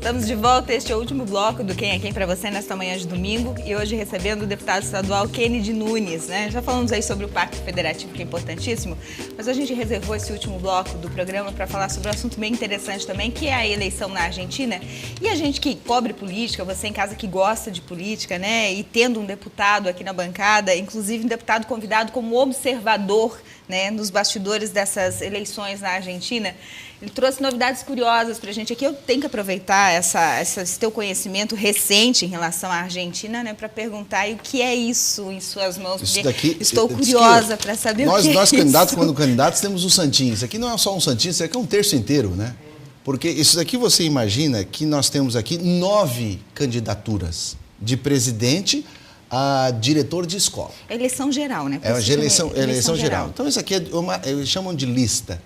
Estamos de volta, este é o último bloco do Quem é Quem para você nesta manhã de domingo e hoje recebendo o deputado estadual Kennedy Nunes, né? Já falamos aí sobre o Pacto Federativo, que é importantíssimo, mas a gente reservou esse último bloco do programa para falar sobre um assunto bem interessante também, que é a eleição na Argentina. E a gente que cobre política, você em casa que gosta de política, né? E tendo um deputado aqui na bancada, inclusive um deputado convidado como observador, né, nos bastidores dessas eleições na Argentina, ele trouxe novidades curiosas para a gente aqui. Eu tenho que aproveitar esse teu conhecimento recente em relação à Argentina, né, para perguntar o que é isso em suas mãos, isso porque daqui, estou curiosa para saber o que é nós candidatos, isso. quando candidatos, temos um santinho. Isso aqui não é só um santinho, isso aqui é um terço inteiro, né? Porque isso daqui você imagina que nós temos aqui 9 candidaturas de presidente a diretor de escola. Eleição geral, né? É uma eleição geral. Então, isso aqui eles chamam de lista.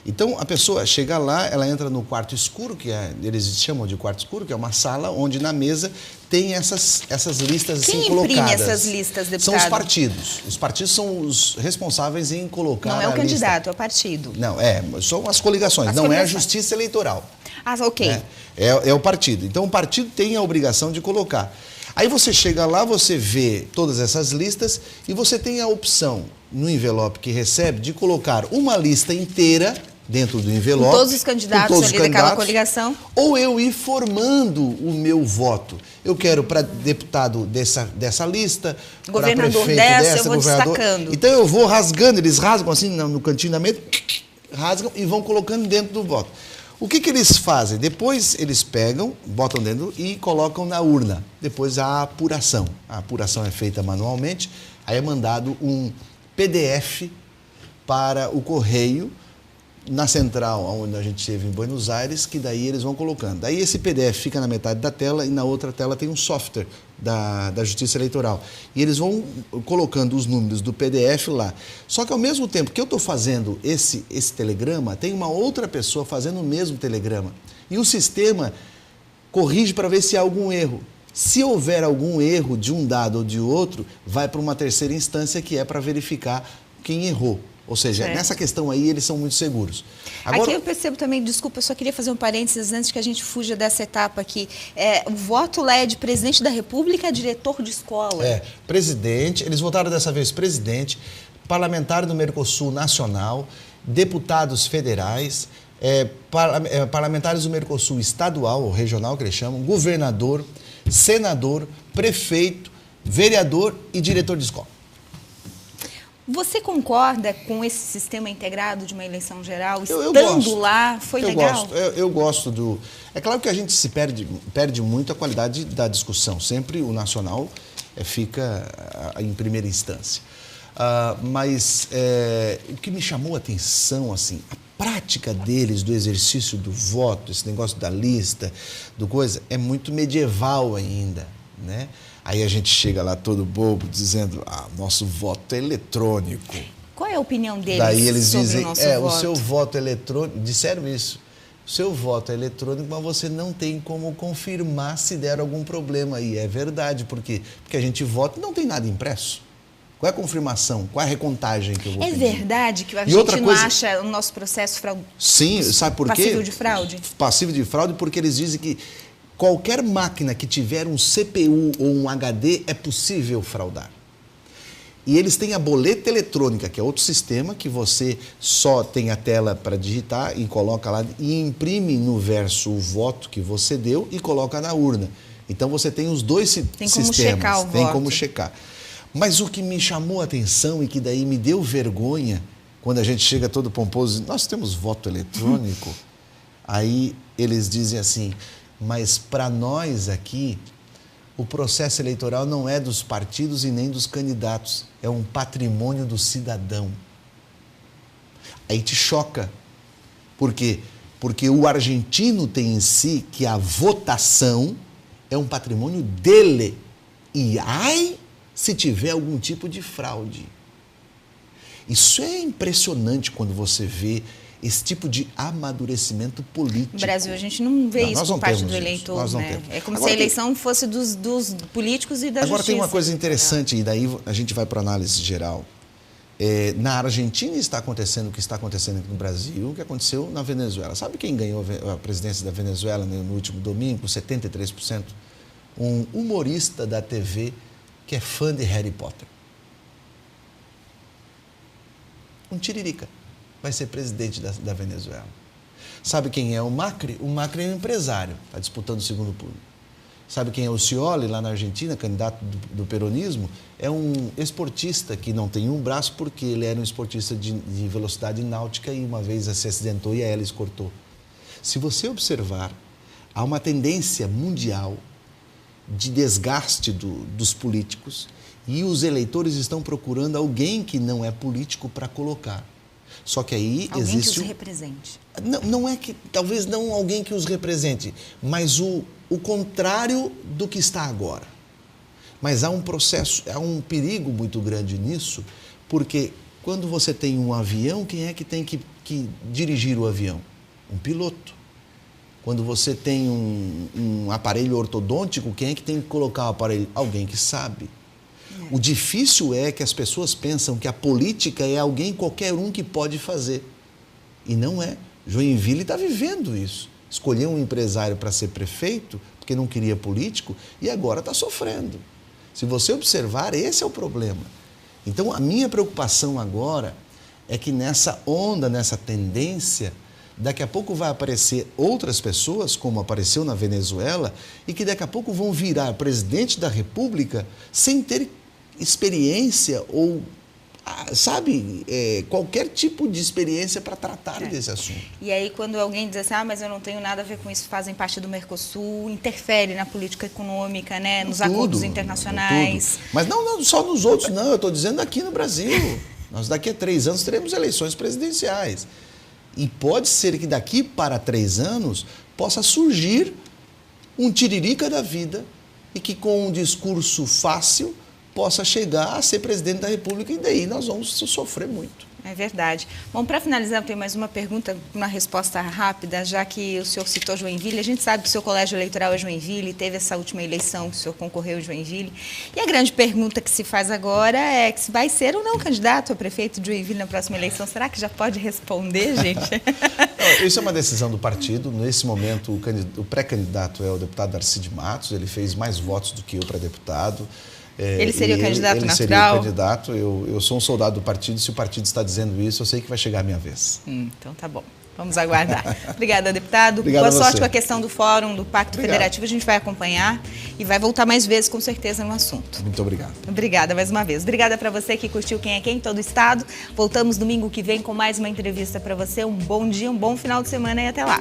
Então, a pessoa chega lá, ela entra no quarto escuro, eles chamam de quarto escuro, que é uma sala onde na mesa tem essas listas assim colocadas. Quem imprime essas listas, deputado? São os partidos. Os partidos são os responsáveis em colocar a lista. Não é o candidato, é o partido. Não, são as coligações, não é a justiça eleitoral. Ah, ok. Né? É o partido. Então, o partido tem a obrigação de colocar. Aí você chega lá, você vê todas essas listas e você tem a opção, no envelope que recebe, de colocar uma lista inteira dentro do envelope. Com todos os candidatos ali daquela coligação. Ou eu ir formando o meu voto. Eu quero para deputado dessa lista, governador prefeito dessa, eu vou destacando. Então eu vou rasgando, eles rasgam assim no cantinho da mesa, rasgam e vão colocando dentro do voto. O que eles fazem? Depois eles pegam, botam dentro e colocam na urna. Depois a apuração. A apuração é feita manualmente, aí é mandado um PDF para o correio, na central, onde a gente esteve em Buenos Aires, que daí eles vão colocando. Daí esse PDF fica na metade da tela e na outra tela tem um software da Justiça Eleitoral. E eles vão colocando os números do PDF lá. Só que ao mesmo tempo que eu estou fazendo esse telegrama, tem uma outra pessoa fazendo o mesmo telegrama. E o sistema corrige para ver se há algum erro. Se houver algum erro de um dado ou de outro, vai para uma terceira instância que é para verificar quem errou. Ou seja, nessa questão aí eles são muito seguros. Agora, aqui eu percebo também, desculpa, eu só queria fazer um parênteses antes que a gente fuja dessa etapa aqui. O voto lá é de presidente da República, diretor de escola. Presidente, eles votaram dessa vez presidente, parlamentar do Mercosul Nacional, deputados federais, parlamentares do Mercosul estadual ou regional, que eles chamam, governador, senador, prefeito, vereador e diretor de escola. Você concorda com esse sistema integrado de uma eleição geral? Eu Estando gosto. lá, foi legal? Eu gosto do... É claro que a gente se perde muito a qualidade da discussão. Sempre o nacional fica em primeira instância. Mas o que me chamou a atenção, assim, a prática deles do exercício do voto, esse negócio da lista, é muito medieval ainda, né? Aí a gente chega lá todo bobo dizendo, nosso voto é eletrônico. Qual é a opinião deles Daí eles sobre dizem, o nosso voto? O seu voto é eletrônico, disseram isso, o seu voto é eletrônico, mas você não tem como confirmar se der algum problema aí. É verdade, por quê? Porque a gente vota e não tem nada impresso. Qual é a confirmação? Qual é a recontagem que eu vou pedir? É verdade que a gente não acha o nosso processo fraude... Sim, sabe por quê? Passível de fraude? Passível de fraude porque eles dizem que qualquer máquina que tiver um CPU ou um HD é possível fraudar. E eles têm a boleta eletrônica, que é outro sistema que você só tem a tela para digitar e coloca lá e imprime no verso o voto que você deu e coloca na urna. Então você tem os dois sistemas. Tem como checar o voto. Tem como checar. Mas o que me chamou a atenção e que daí me deu vergonha, quando a gente chega todo pomposo, nós temos voto eletrônico, aí eles dizem assim... Mas para nós aqui, o processo eleitoral não é dos partidos e nem dos candidatos, é um patrimônio do cidadão. Aí te choca. Por quê? Porque o argentino tem em si que a votação é um patrimônio dele. E ai, se tiver algum tipo de fraude. Isso é impressionante quando você vê esse tipo de amadurecimento político. No Brasil, a gente não vê isso por parte do eleitor, né? É como se a eleição fosse dos políticos e da justiça. Agora tem uma coisa interessante, e daí a gente vai para a análise geral. Na Argentina está acontecendo o que está acontecendo aqui no Brasil, o que aconteceu na Venezuela. Sabe quem ganhou a presidência da Venezuela no último domingo, com 73%? Um humorista da TV que é fã de Harry Potter. Um tiririca vai ser presidente da Venezuela. Sabe quem é o Macri? O Macri é um empresário, está disputando o segundo turno. Sabe quem é o Scioli, lá na Argentina, candidato do peronismo? É um esportista que não tem um braço porque ele era um esportista de velocidade náutica e uma vez se acidentou e a hélice cortou. Se você observar, há uma tendência mundial de desgaste dos políticos e os eleitores estão procurando alguém que não é político para colocar. Só que aí alguém existe... que os represente. Não é que, talvez não alguém que os represente, mas o contrário do que está agora. Mas há um processo, há um perigo muito grande nisso, porque quando você tem um avião, quem é que tem que dirigir o avião? Um piloto. Quando você tem um aparelho ortodôntico, quem é que tem que colocar o aparelho? Alguém que sabe. O difícil é que as pessoas pensam que a política é alguém, qualquer um que pode fazer. E não é. Joinville está vivendo isso. Escolheu um empresário para ser prefeito, porque não queria político, e agora está sofrendo. Se você observar, esse é o problema. Então, a minha preocupação agora é que nessa onda, nessa tendência, daqui a pouco vai aparecer outras pessoas, como apareceu na Venezuela, e que daqui a pouco vão virar presidente da República sem ter experiência ou, sabe, qualquer tipo de experiência para tratar desse assunto. E aí, quando alguém diz assim, mas eu não tenho nada a ver com isso, fazem parte do Mercosul, interfere na política econômica, né, nos acordos internacionais. Tudo. Mas não só nos outros, não, eu estou dizendo aqui no Brasil. Nós daqui a 3 anos teremos eleições presidenciais. E pode ser que daqui para 3 anos possa surgir um tiririca da vida e que com um discurso fácil possa chegar a ser presidente da República e daí nós vamos sofrer muito. É verdade. Bom, para finalizar, eu tenho mais uma pergunta, uma resposta rápida, já que o senhor citou Joinville. A gente sabe que o seu colégio eleitoral é Joinville, teve essa última eleição que o senhor concorreu em Joinville. E a grande pergunta que se faz agora é se vai ser ou não candidato a prefeito de Joinville na próxima eleição. Será que já pode responder, gente? Não, isso é uma decisão do partido. Nesse momento, o pré-candidato é o deputado Darcy de Matos. Ele fez mais votos do que eu para deputado. Ele seria o candidato natural? Ele seria o candidato. Eu sou um soldado do partido. Se o partido está dizendo isso, eu sei que vai chegar a minha vez. Então tá bom. Vamos aguardar. Obrigada, deputado. Obrigado. Boa sorte com a questão do fórum, do Pacto Obrigado. Federativo. A gente vai acompanhar e vai voltar mais vezes, com certeza, no assunto. Muito obrigado. Obrigada mais uma vez. Obrigada para você que curtiu Quem é Quem em todo o estado. Voltamos domingo que vem com mais uma entrevista para você. Um bom dia, um bom final de semana e até lá.